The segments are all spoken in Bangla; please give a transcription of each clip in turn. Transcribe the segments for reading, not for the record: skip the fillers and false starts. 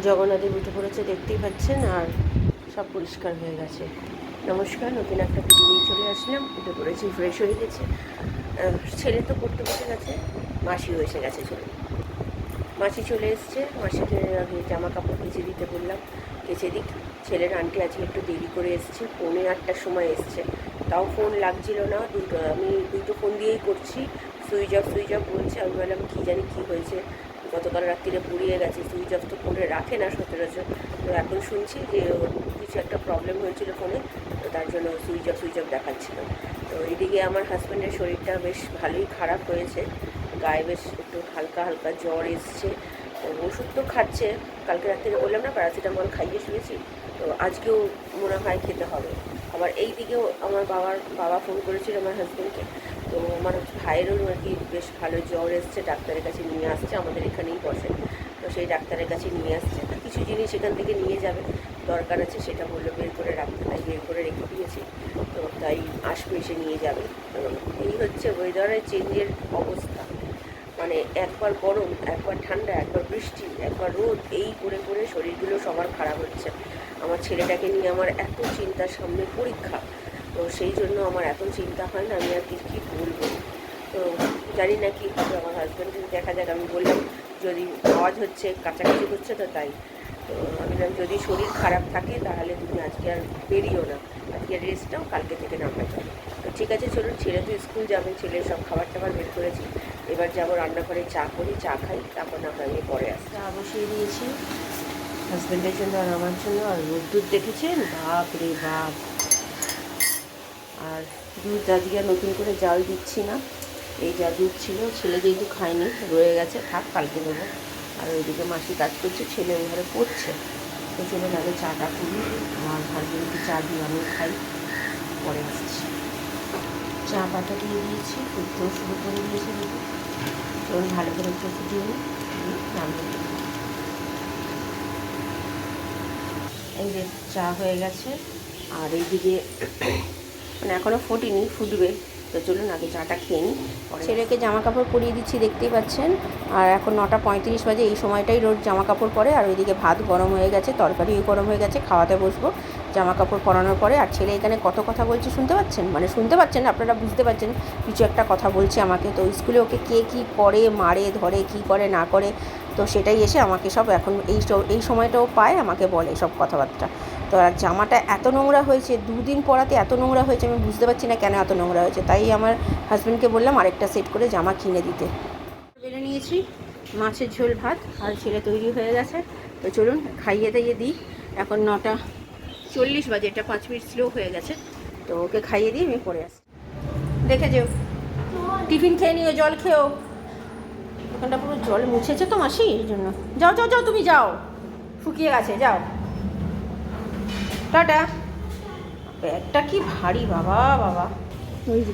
জগন্নাথদেব উঠে পড়েছে, দেখতেই পাচ্ছেন, আর সব পরিষ্কার হয়ে গেছে। নমস্কার, নতুন একটা ভিডিও নিয়ে চলে আসলাম। উঠে পড়েছি, ফ্রেশ হয়ে গেছে। ছেলে তো পড়তে বসে গেছে, মাসিও এসে গেছে। মাসি চলে এসছে। মাসিকে আগে জামা কাপড় কেচে দিতে বললাম, কেচে দিক। ছেলের আন্টি আজকে একটু দেরি করে এসছে, 8:45টার সময় এসছে। তাও ফোন লাগছিল না, আমি দুটো ফোন দিয়েই করছি, সুইচ অফ বলছে। আমি বললাম কী জানি কী হয়েছে, গতকাল রাত্রিরে পুড়িয়ে গেছে, সুইচ অফ তো করে রাখে না সচরাচর। তো এখন শুনছি যে ওর কিছু একটা প্রবলেম হয়েছিল ফোনে, তো তার জন্য সুইচ অফ দেখাচ্ছিল। তো এদিকে আমার হাজব্যান্ডের শরীরটা বেশ ভালোই খারাপ হয়েছে, গায়ে বেশ একটু হালকা হালকা জ্বর এসছে। ওষুধ তো খাচ্ছে, কালকে রাত্রে বললাম না প্যারাসিটামল খাইয়ে শুয়েছি, তো আজকেও মনে হয় খেতে হবে। আবার এই দিকেও আমার বাবা ফোন করেছিল আমার হাজব্যান্ডকে, তো আমার ভাইয়েরও আর কি বেশ ভালো জ্বর এসছে, ডাক্তারের কাছে নিয়ে আসছে, আমাদের এখানেই বসে। তো সেই ডাক্তারের কাছে নিয়ে আসছে, তো কিছু জিনিস এখান থেকে নিয়ে যাবে, দরকার আছে, সেটা বললো বের করে রাখতে, তাই বের করে রেখে দিয়েছি। তো তাই আসবে, এসে নিয়ে যাবে। তো এই হচ্ছে ওয়েদারের চেঞ্জের অবস্থা, মানে একবার গরম, একবার ঠান্ডা, একবার বৃষ্টি, একবার রোদ, এই করে করে শরীরগুলো সবার খারাপ হচ্ছে। আমার ছেলেটাকে নিয়ে আমার এত চিন্তা, সামনে পরীক্ষা, তো সেই জন্য আমার এত চিন্তা হয় না, আমি আর কী বলবো। তো জানি না কী হবে, আমার হাজব্যান্ডের দেখা যাক। আমি বললাম যদি আওয়াজ হচ্ছে, কাছাকাছি হচ্ছে, তো তাই। তো আমি বললাম যদি শরীর খারাপ থাকে তাহলে তুমি আজকে আর বেরিও না, আজকে রেস্টটাও, কালকে থেকে নামা যাবে। তো ঠিক আছে, চলুন, ছেলে তো স্কুল যাবে, ছেলের সব খাবার টাবার বের করেছি, এবার যাবো রান্নাঘরে, চা করি, চা খাই, তারপর না হয় আমি পরে আসি। চা বসিয়ে দিয়েছি হাজব্যান্ডের জন্য আর আমার জন্য। আর রোদ্দুর দেখেছেন, বাপ রে বাপ। আর দুধ আজকে নতুন করে জাল দিচ্ছি না, এই যা দুধ ছিল, ছেলে যেহেতু খায়নি রয়ে গেছে, থাক, কালকে দেবো। আর ওইদিকে মাসি কাজ করছে, ছেলে ওই ঘরে পড়ছে। তো চলুন আগে চাটা করি, আমার হাজব্যান্ডকে চা দিয়ে আমি খাই, পরে আসছি। চা পাতা দিয়ে দিয়েছি, ফুটতেও শুরু করে দিয়েছি, দেখি চলুন ভালো করে একটু ফুটিয়ে নিই, নামিয়ে দিই। এই যে চা হয়ে গেছে, আর এইদিকে মানে এখনও ফোটেনি, ফুটবে। তো চলুন আগে চাটা খেয়ে নিই। ছেলেকে জামা কাপড় পরিয়ে দিচ্ছি, দেখতেই পাচ্ছেন। আর এখন 9:35 বাজে, এই সময়টাই রোজ জামা কাপড় পরে। আর ওইদিকে ভাত গরম হয়ে গেছে, তরকারিও গরম হয়ে গেছে, খাওয়াতে বসবো জামা কাপড় পরানোর পরে। আর ছেলে এখানে কত কথা বলছে শুনতে পাচ্ছেন, মানে শুনতে পাচ্ছেন, আপনারা বুঝতে পারছেন, কিছু একটা কথা বলছে আমাকে। তো স্কুলে ওকে কে কী করে, মারে, ধরে, কী করে না করে, তো সেটাই এসে আমাকে সব এখন এই সময়টাও পায়, আমাকে বলে সব কথাবার্তা। তো আর জামাটা এত নোংরা হয়েছে, 2 দিন পরাতে এত নোংরা হয়েছে, আমি বুঝতে পারছি না কেন এত নোংরা হয়েছে। তাই আমার হাজব্যান্ডকে বললাম আরেকটা সেট করে জামা কিনে দিতে। বেড়ে নিয়েছি মাছের ঝোল ভাত, আর ছেলে তৈরি হয়ে গেছে। তো চলুন খাইয়ে দাইয়ে দিই। এখন 9:40 বাজে, এটা 5 মিনিট স্লো হয়ে গেছে। তো ওকে খাইয়ে দিই, আমি পরে আসি। দেখে যেও, টিফিন খেয়ে নিও, জল খেয়েও। ওখানটা পুরো জল মুছেছে তো মাসি, এই জন্য। যাও যাও যাও, তুমি যাও, শুকিয়ে গেছে, যাও, টাটা। ব্যাগটা কি ভারী, বাবা বাবা। ওই যে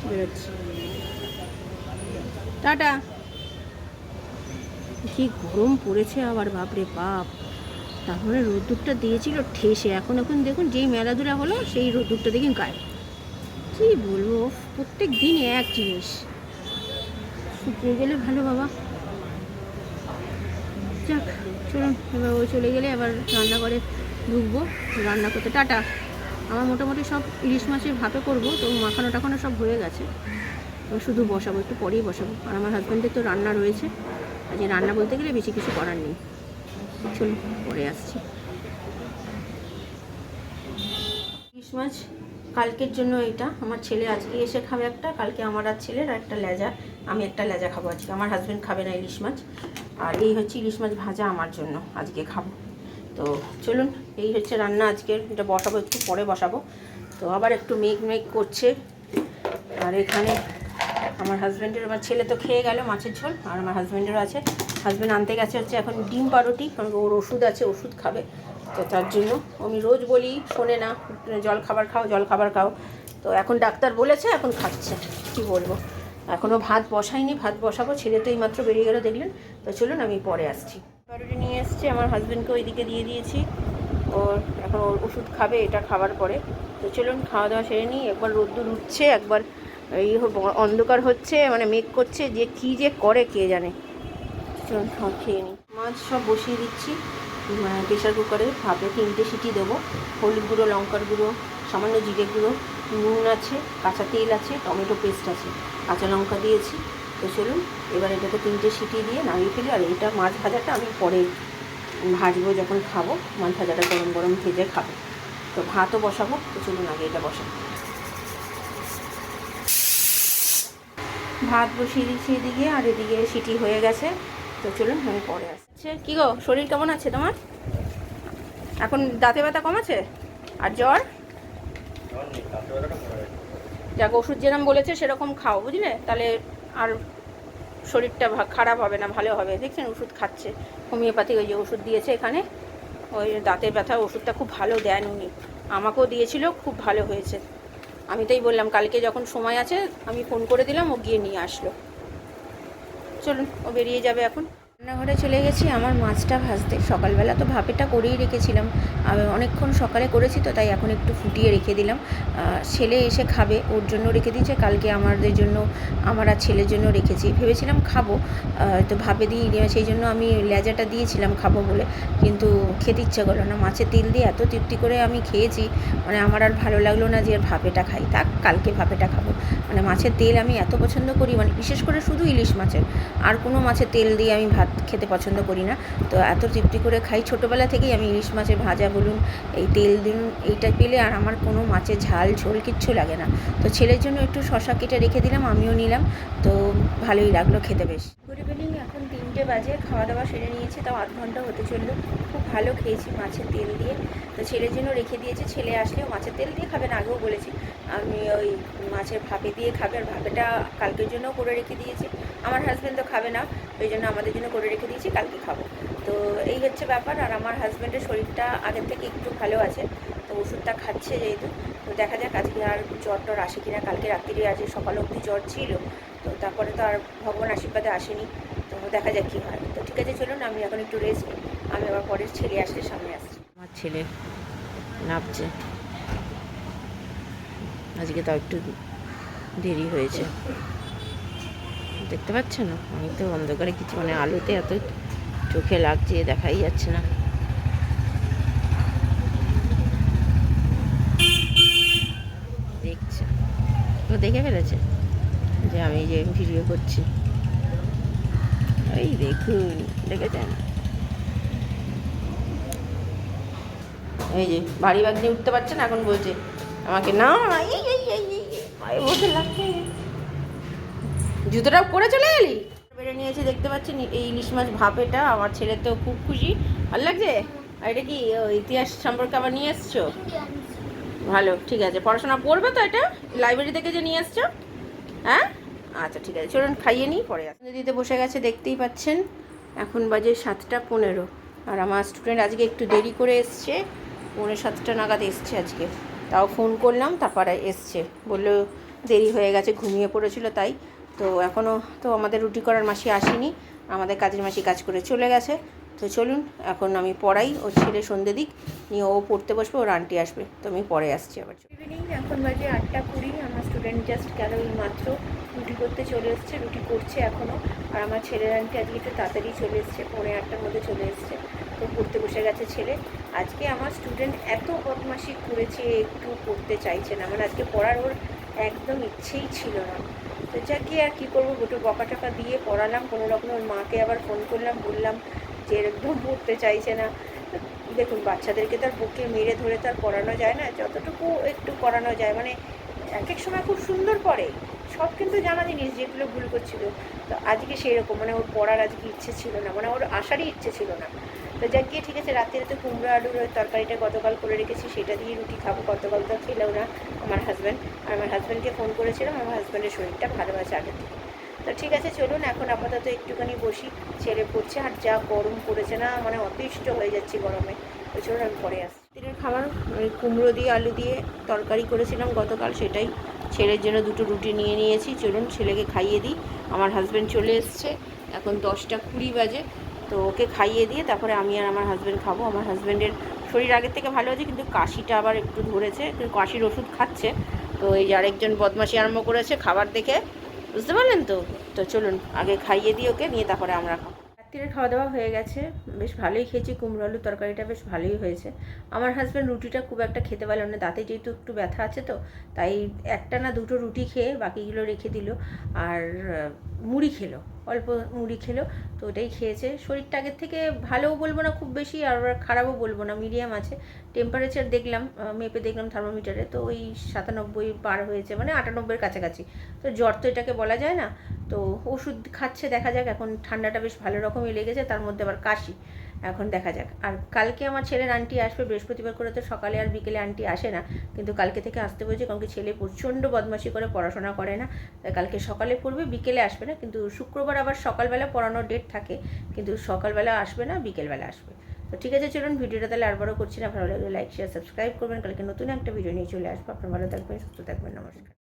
বেরোচ্ছি, টাটা। কি গরম পড়েছে আবার, বাপরে বাপ। তারপরে রোদ্দুরটা দিয়েছিল ঠেসে, এখন দেখুন যেই মেলাধুলা হলো, সেই রোদ্দুরটা দেখুন গায়ে। কী বলবো, প্রত্যেক দিন এক জিনিস। শুকিয়ে গেলে ভালো বাবা। যাক, চলুন এবার ও চলে গেলে আবার রান্নাঘরে ঢুকবো, রান্না করতে। টাটা। আমার মোটামুটি সব ইলিশ মাছের ভাপে করবো, তো মাখানো টাখানো সব হয়ে গেছে, শুধু বসাবো, একটু পরেই বসাবো। আর আমার হাজব্যান্ডের তো রান্না রয়েছে, আজকে রান্না বলতে গেলে বেশি কিছু করার নেই। চলুন পরে আসছি। ইলিশ মাছ কালকের জন্য, এটা আমার ছেলে আজকে এসে খাবে একটা, কালকে আমার আর ছেলের একটা লেজা, আমি একটা লেজা খাবো আজকে। আমার হাজব্যান্ড খাবে না ইলিশ মাছ। আর এই হচ্ছে ইলিশ মাছ ভাজা আমার জন্য আজকে খাবো। তো চলুন, এই হচ্ছে রান্না আজকের, এটা বসাবো, একটু পরে বসাবো। তো আবার একটু মেঘ করছে। আর এখানে আমার হাজব্যান্ডের, আমার ছেলে তো খেয়ে গেল মাছের ঝোল, আর আমার হাজব্যান্ডেরও আছে। হাজব্যান্ড আনতে গেছে হচ্ছে এখন ডিম পাউরুটি, কারণ ওর ওষুধ আছে, ওষুধ খাবে। তো তার জন্য আমি রোজ বলি, শোনে না, জল খাবার খাও। তো এখন ডাক্তার বলেছে, এখন খাচ্ছে, কি বলবো। এখনও ভাত বসাইনি, ভাত বসাবো। ছেলে তো এইমাত্র বেরিয়ে গেলো, দেখলেন। তো চলুন আমি পরে আসছি। পাউরুটি নিয়ে এসছি, আমার হাজব্যান্ডকে ওইদিকে দিয়ে দিয়েছি, ওর এখন ওর ওষুধ খাবে এটা খাবার পরে। তো চলুন খাওয়া দাওয়া সেরে নিই। একবার রোদ্দুর উঠছে, একবার এই অন্ধকার হচ্ছে, মানে মেঘ করছে, যে কী যে করে কে জানে। চলুন খেয়ে নিই। মাছ সব বসিয়ে দিচ্ছি, প্রেশার কুকারে ভাপে 3টে সিটি দেবো। হলুদ গুঁড়ো, লঙ্কার গুঁড়ো, সামান্য জিরে গুঁড়ো, নুন আছে, কাঁচা তেল আছে, টমেটো পেস্ট আছে, কাঁচা লঙ্কা দিয়েছি। তো চলুন এবার এটাকে 3টে সিটি দিয়ে নামিয়ে ফেলি। আর এটা মাছ ভাজাটা আমি পরে ভাজবো, যখন খাবো মাছ ভাজাটা গরম গরম ভেজে খাবো। তো ভাতও বসাবো, তো চলুন আগে এটা বসাবো। ভাত বসিয়ে দিচ্ছি এদিকে, আর এদিকে সিটি হয়ে গেছে। তো চলুন আমি পরে আসছি। কী গো, শরীর কেমন আছে তোমার? এখন দাঁতে ব্যথা কম আছে? আর জ্বর? যাক, ওষুধ যেরকম বলেছে সেরকম খাও, বুঝলে? তাহলে আর শরীরটা খারাপ হবে না, ভালো হবে। দেখছেন ওষুধ খাচ্ছে, হোমিওপ্যাথিক ওই যে ওষুধ দিয়েছে এখানে, ওই দাঁতের ব্যথা ওষুধটা খুব ভালো দেন উনি, আমাকেও দিয়েছিল, খুব ভালো হয়েছে। আমি তাই বললাম কালকে যখন সময় আছে আমি ফোন করে দিলাম, ও গিয়ে নিয়ে আসলো। চলুন, ও বেরিয়ে যাবে এখন। রান্নাঘরে চলে গেছি আমার মাছটা ভাজতে। সকালবেলা তো ভাপেটা করেই রেখেছিলাম, অনেকক্ষণ সকালে করেছি তো, তাই এখন একটু ফুটিয়ে রেখে দিলাম। ছেলে এসে খাবে, ওর জন্য রেখে দিয়েছে, কালকে আমাদের জন্য, আমার আর ছেলের জন্য রেখেছি। ভেবেছিলাম খাবো, তো ভাপে দিয়ে সেই জন্য আমি লেজাটা দিয়েছিলাম খাবো বলে, কিন্তু খেতে ইচ্ছা করলো না। মাছের তেল দিয়ে এত তৃপ্তি করে আমি খেয়েছি, মানে আমার আর ভালো লাগলো না যে আর ভাপেটা খাই, থাক কালকে ভাপেটা খাবো। মানে মাছের তেল আমি এত পছন্দ করি, মানে বিশেষ করে শুধু ইলিশ মাছের, আর কোনো মাছের তেল দিয়ে আমি ভাত খেতে পছন্দ করি না। তো এত তৃপ্তি করে খাই, ছোটোবেলা থেকেই আমি ইলিশ মাছের ভাজা বলুন, এই তেল দিন, এইটা পেলে আর আমার কোনো মাছের ঝাল ঝোল কিচ্ছু লাগে না। তো ছেলের জন্য একটু শশা কেটে রেখে দিলাম, আমিও নিলাম, তো ভালোই লাগলো খেতে বেশ। গুড ইভিনিং, এখন 3টে বাজে, খাওয়া দাওয়া সেরে নিয়েছি, তাও আধ ঘন্টা হতে চললো। খুব ভালো খেয়েছি মাছের তেল দিয়ে। তো ছেলের জন্য রেখে দিয়েছি, ছেলে আসলেও মাছের তেল দিয়ে খাবে না, আগেও বলেছি আমি ওই মাছের ভাপে দিয়ে খাবে। আর ভাপেটা কালকের জন্যও করে রেখে দিয়েছি, আমার হাজব্যান্ড তো খাবে না, ওই জন্য আমাদের জন্য করে রেখে দিয়েছি, কালকে খাবো। তো এই হচ্ছে ব্যাপার। আর আমার হাজব্যান্ডের শরীরটা আগের থেকে একটু ভালো আছে, তো ওষুধটা খাচ্ছে যেহেতু। তো দেখা যাক আজকে আর জ্বর টর আসে কিনা। কালকে রাত্রিরে, আজকে সকাল অবধি জ্বর ছিল, তো তারপরে তো আর ভগবান আশীর্বাদে আসেনি। তো দেখা যাক কী হয়। তো ঠিক আছে, চলুন আমি এখন একটু রেস্ট নিই, আমি আবার পরের ছেলে আসলে সামনে আসছি। আমার ছেলে নামছে, আজকে তাও একটু দেরি হয়েছে, দেখতে পাচ্ছেন না? আমি তো অন্ধকারে কিছু, মানে আলোতে এত চোখে লাগছে, দেখাই যাচ্ছে না। দেখছে, ও দেখে ফেলেছে যে আমি যে ভিডিও করছি। ওই দেখুন, দেখেছেন? এই যে ভারী ব্যাগ নিয়ে উঠতে পারছে না, এখন বলছে আমাকে না, বসে লাগছে। জুতোটা পরে চলে গেলি, বেড়ে নিয়েছে, দেখতে পাচ্ছেন? এই ইলিশ মাছ ভাপেটা আমার ছেলে তো খুব খুশি, ভালো লাগছে। আর এটা কি ইতিহাস সম্পর্কে আবার নিয়ে এসছো? ভালো, ঠিক আছে। পড়াশোনা পড়বে তো? এটা লাইব্রেরি থেকে যে নিয়ে এসছো? হ্যাঁ, আচ্ছা ঠিক আছে, চলুন খাইয়ে নিই, পরে আসতে দিতে বসে গেছে, দেখতেই পাচ্ছেন। এখন বাজে 7টা 15, আর আমার স্টুডেন্ট আজকে একটু দেরি করে এসছে, 6:45 নাগাদ এসছে আজকে। তাও ফোন করলাম, তারপরে এসছে, বললো দেরি হয়ে গেছে, ঘুমিয়ে পড়েছিল তাই। তো এখনও তো আমাদের রুটি করার মাসি আসেনি, আমাদের কাজের মাসি কাজ করে চলে গেছে। তো চলুন এখন আমি পড়াই, ওর ছেলে সন্ধ্যে দিক নিয়ে ও পড়তে বসবে, ওর আন্টি আসবে, তো আমি পরে আসছি আবার। ইভিনিং, এখন বাজে 8টা 20, আমার স্টুডেন্ট জাস্ট গেল এই মাত্র, রুটি করতে চলে এসছে, রুটি করছে এখনও। আর আমার ছেলের আন্টি আজকে একটু তাড়াতাড়ি চলে এসছে, 8:45-র মধ্যে চলে এসছে, তো পড়তে বসে গেছে ছেলে। আজকে আমার স্টুডেন্ট এত বদমাশি করেছে, একটু পড়তে চাইছে না, মানে আজকে পড়ার ওর একদম ইচ্ছেই ছিল না। তো যাকে আর কী করবো, দুটো বকা টকা দিয়ে পড়ালাম কোনো রকম। ওর মাকে আবার ফোন করলাম, বললাম যে একদম পড়তে চাইছে না। দেখুন, বাচ্চাদেরকে তার বুকে মেরে ধরে তার পড়ানো যায় না, যতটুকু একটু পড়ানো যায়, মানে এক এক সময় খুব সুন্দর পড়ে সব, কিন্তু জানা জিনিস যেগুলো ভুল করছিল। তো আজকে সেই রকম, মানে ওর পড়ার আজকে ইচ্ছে ছিল না, মানে ওর আসারই ইচ্ছে ছিল না। তো যাক গিয়ে ঠিক আছে, রাত্রে তো কুমড়ো আলুর তরকারিটা গতকাল করে রেখেছি, সেটা দিয়ে রুটি খাবো। গতকাল তো খেলেও না আমার হাজব্যান্ড, আর আমার হাজব্যান্ডকে ফোন করেছিলাম, আমার হাজব্যান্ডের শরীরটা ভালো আছে আগের থেকে। তো ঠিক আছে, চলুন এখন আপাতত একটুখানি বসি, ছেলে পড়ছে। আর যা গরম পড়েছে না, মানে অতিষ্ঠ হয়ে যাচ্ছি গরমে। তো চলুন আমি পরে আসছি। দিনের খাবার কুমড়ো দিয়ে আলু দিয়ে তরকারি করেছিলাম গতকাল, সেটাই ছেলের জন্য দুটো রুটি নিয়ে নিয়েছি। চলুন ছেলেকে খাইয়ে দিই, আমার হাজব্যান্ড চলে এসছে, এখন 10টা 20 বাজে। তো ওকে খাইয়ে দিয়ে তারপরে আমি আর আমার হাজব্যান্ড খাবো। আমার হাজব্যান্ডের শরীর আগের থেকে ভালো আছে, কিন্তু কাশিটা আবার একটু ধরেছে, কিন্তু কাশির ওষুধ খাচ্ছে। তো এই যে আরেকজন বদমাশি আরম্ভ করেছে খাবার দেখে, বুঝতে পারলেন তো? তো চলুন আগে খাইয়ে দিই ওকে, নিয়ে তারপরে আমরা খাবো। রাত্রিরে খাওয়া দাওয়া হয়ে গেছে, বেশ ভালোই খেয়েছি। কুমড়ো আলুর তরকারিটা বেশ ভালোই হয়েছে। আমার হাজব্যান্ড রুটিটা খুব একটা খেতে পারল না, দাঁতে যেহেতু একটু ব্যথা আছে তো, তাই একটা না দুটো রুটি খেয়ে বাকিগুলো রেখে দিল। আর মুড়ি খেলো, অল্প মুড়ি খেলো, তো ওটাই খেয়েছে। শরীরটা আগের থেকে ভালোও বলবো না খুব বেশি, আর খারাপও বলবো না, মিডিয়াম আছে। টেম্পারেচার দেখলাম, মেপে দেখলাম থার্মোমিটারে, তো ওই 97 পার হয়েছে, মানে 98-এর কাছাকাছি। তো জ্বর তো এটাকে বলা যায় না। তো ওষুধ খাচ্ছে, দেখা যাক। এখন ঠান্ডাটা বেশ ভালো রকমই লেগেছে, তার মধ্যে আবার কাশি। এখন দেখা যাক। আর কালকে আমার ছেলের আন্টি আসবে, বৃহস্পতিবার করে তো সকালে আর বিকেলে আন্টি আসে না, কিন্তু কালকে থেকে আসতে বলছে, কারণ কি ছেলে প্রচণ্ড বদমাশি করে, পড়াশোনা করে না। তাই কালকে সকালে পড়বে, বিকেলে আসবে না। কিন্তু শুক্রবার আবার সকালবেলা পড়ানোর ডেট থাকে, কিন্তু সকালবেলা আসবে না, বিকেলবেলা আসবে। তো ঠিক আছে, চলুন ভিডিওটা তাহলে আর বড় করছি না। ভালো লাগলে লাইক শেয়ার সাবস্ক্রাইব করবেন। কালকে নতুন একটা ভিডিও নিয়ে চলে আসবো। আপনার ভালো থাকবেন, সুস্থ থাকবেন, নমস্কার।